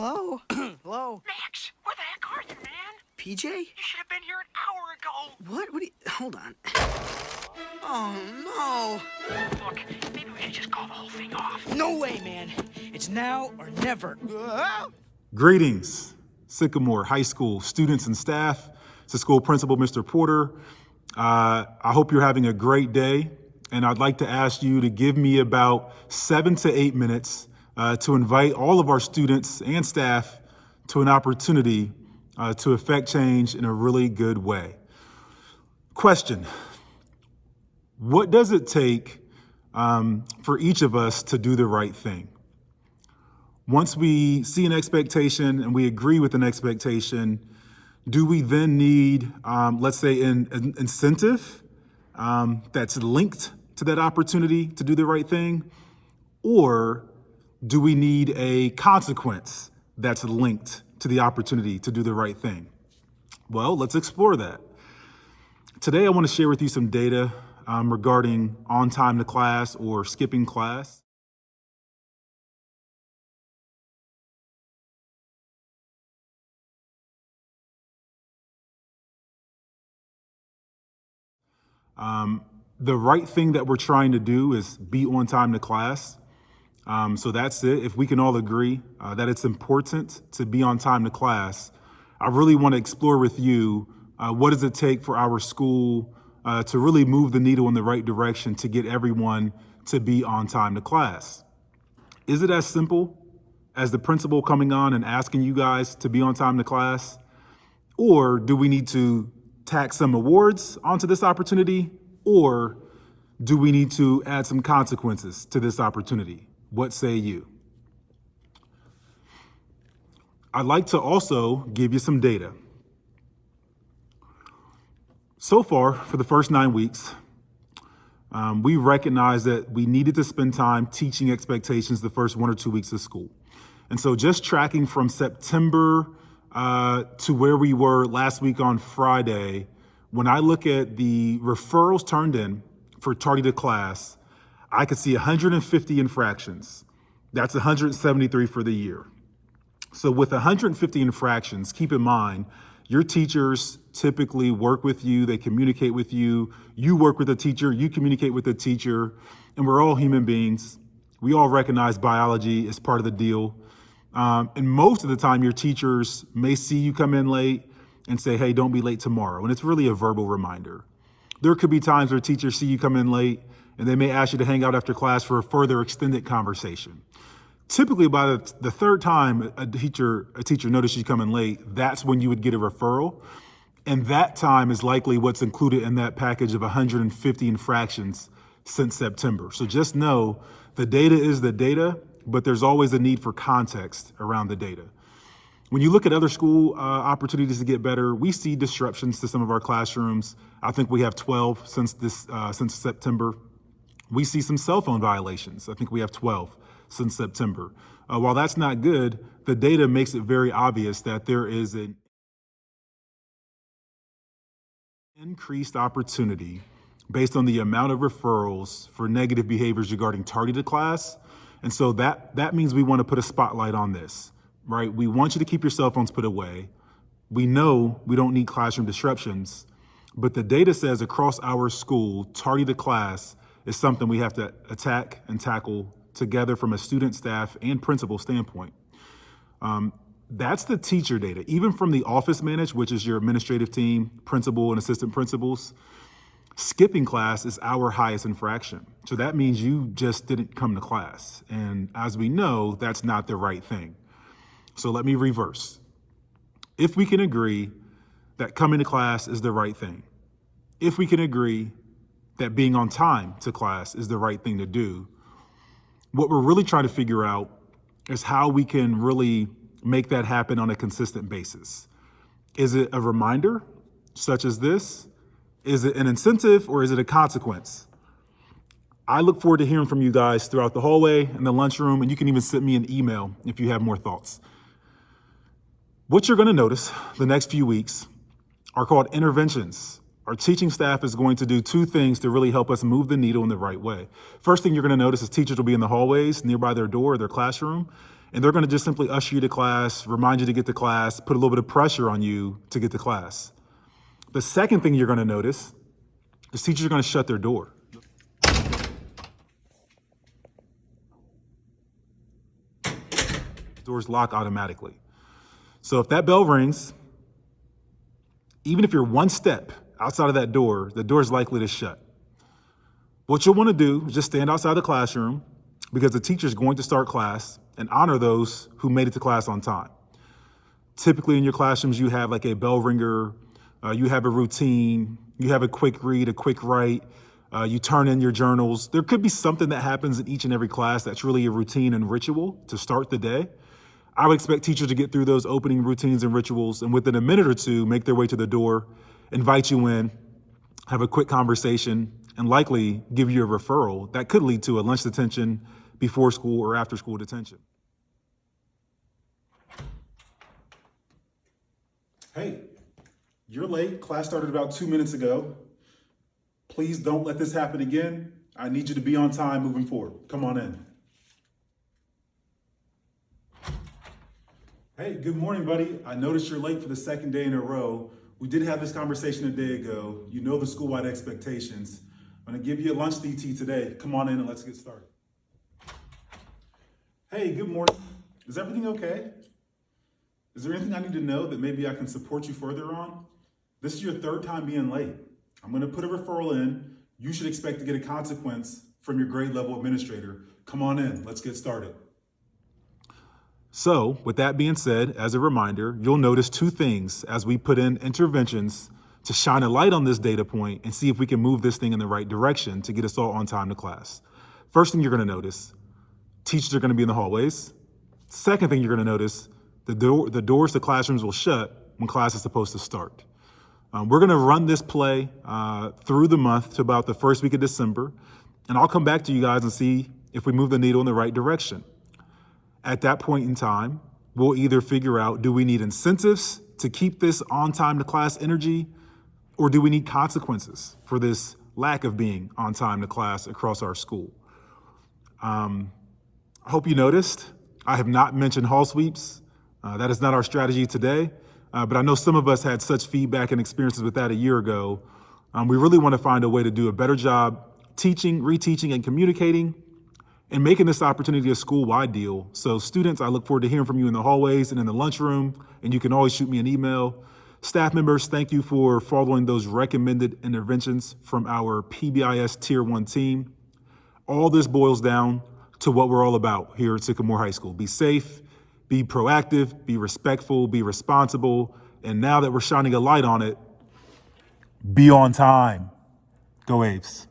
Hello? Hello? Max, where the heck are you, man? PJ? You should have been here an hour ago. What? What do you... Hold on. Oh, Look, maybe we should just call the whole thing off. no. No way, man. It's now or never. Greetings, Sycamore High School students and staff. It's the school principal, Mr. Porter. I hope you're having a great day, and I'd like to ask you to give me about 7 to 8 minutes to invite all of our students and staff to an opportunity to affect change in a really good way. Question: what does it take for each of us to do the right thing? Once we see an expectation and we agree with an expectation, do we then need, let's say, an incentive that's linked to that opportunity to do the right thing? Or do we need a consequence that's linked to the opportunity to do the right thing? Well, let's explore that. Today, I want to share with you some data regarding on time to class or skipping class. The right thing that we're trying to do is be on time to class. So that's it. If we can all agree that it's important to be on time to class, I really want to explore with you what does it take for our school to really move the needle in the right direction to get everyone to be on time to class. Is it as simple as the principal coming on and asking you guys to be on time to class? Or do we need to tack some awards onto this opportunity? Or do we need to add some consequences to this opportunity? What say you? I'd like to also give you some data. So far, for the first 9 weeks, we recognized that we needed to spend time teaching expectations the first 1 or 2 weeks of school. And so just tracking from September to where we were last week on Friday, when I look at the referrals turned in for tardy to class, I could see 150 infractions. That's 173 for the year. So with 150 infractions, keep in mind, your teachers typically work with you, they communicate with you, you work with the teacher, you communicate with the teacher, and we're all human beings. We all recognize biology as part of the deal. And most of the time, your teachers may see you come in late and say, hey, don't be late tomorrow. And it's really a verbal reminder. There could be times where teachers see you come in late and they may ask you to hang out after class for a further extended conversation. Typically, by the third time a teacher notices you come in late, that's when you would get a referral. And that time is likely what's included in that package of 150 infractions since September. So just know the data is the data, but there's always a need for context around the data. When you look at other school opportunities to get better, we see disruptions to some of our classrooms. I think we have 12 since September. We see some cell phone violations. I think we have 12 since September. While that's not good, the data makes it very obvious that there is an increased opportunity based on the amount of referrals for negative behaviors regarding tardy to class. And so that means we want to put a spotlight on this, right? We want you to keep your cell phones put away. We know we don't need classroom disruptions, but the data says across our school, tardy to class is something we have to attack and tackle together from a student, staff, and principal standpoint. That's the teacher data. Even from the office managed, which is your administrative team, principal and assistant principals, skipping class is our highest infraction. So that means you just didn't come to class. And as we know, that's not the right thing. So let me reverse. If we can agree that coming to class is the right thing, if we can agree that being on time to class is the right thing to do, what we're really trying to figure out is how we can really make that happen on a consistent basis. Is it a reminder, such as this? Is it an incentive, or is it a consequence? I look forward to hearing from you guys throughout the hallway and the lunchroom, and you can even send me an email if you have more thoughts. What you're going to notice the next few weeks are called interventions. Our teaching staff is going to do 2 things to really help us move the needle in the right way. First thing you're going to notice is teachers will be in the hallways nearby their door or their classroom, and they're going to just simply usher you to class, remind you to get to class, put a little bit of pressure on you to get to class. The second thing you're going to notice is teachers are going to shut their door. Doors lock automatically. So if that bell rings, even if you're one step outside of that door, the door is likely to shut. What you'll want to do is just stand outside the classroom because the teacher is going to start class and honor those who made it to class on time. Typically in your classrooms, you have like a bell ringer, you have a routine, you have a quick read, a quick write, you turn in your journals. There could be something that happens in each and every class that's really a routine and ritual to start the day. I would expect teachers to get through those opening routines and rituals and within a minute or two, make their way to the door, invite you in, have a quick conversation, and likely give you a referral that could lead to a lunch detention, before school or after school detention. Hey, you're late. Class started about 2 minutes ago. Please don't let this happen again. I need you to be on time moving forward. Come on in. Hey, good morning, buddy. I noticed you're late for the second day in a row. We did have this conversation a day ago. You know the school-wide expectations. I'm gonna give you a lunch DT today. Come on in and let's get started. Hey, good morning. Is everything okay? Is there anything I need to know that maybe I can support you further on? This is your third time being late. I'm gonna put a referral in. You should expect to get a consequence from your grade level administrator. Come on in, let's get started. So with that being said, as a reminder, you'll notice two things as we put in interventions to shine a light on this data point and see if we can move this thing in the right direction to get us all on time to class. First thing you're gonna notice, teachers are gonna be in the hallways. Second thing you're gonna notice, the doors to classrooms will shut when class is supposed to start. We're gonna run this play through the month to about the first week of December, and I'll come back to you guys and see if we move the needle in the right direction. At that point in time, we'll either figure out, do we need incentives to keep this on time to class energy, or do we need consequences for this lack of being on time to class across our school? I hope you noticed, I have not mentioned hall sweeps. That is not our strategy today, but I know some of us had such feedback and experiences with that a year ago. We really want to find a way to do a better job teaching, reteaching, and communicating, and making this opportunity a school-wide deal. So students, I look forward to hearing from you in the hallways and in the lunchroom, and you can always shoot me an email. Staff members, thank you for following those recommended interventions from our PBIS Tier 1 team. All this boils down to what we're all about here at Sycamore High School. Be safe, be proactive, be respectful, be responsible, and now that we're shining a light on it, be on time. Go Aves.